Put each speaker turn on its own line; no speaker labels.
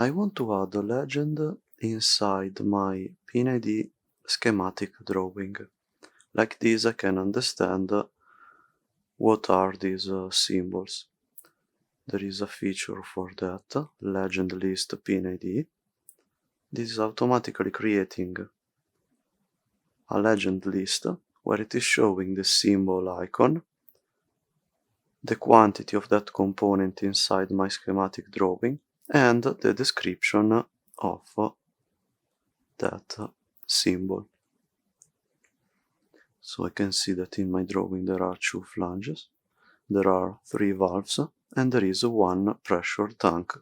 I want to add a legend inside my PIN schematic drawing. Like this I can understand what are these symbols. There is a feature for that, legend list PIN. This is automatically creating a legend list where it is showing the symbol icon, the quantity of that component inside my schematic drawing, and the description of that symbol. So I can see that in my drawing there are 2 flanges, there are 3 valves, and there is 1 pressure tank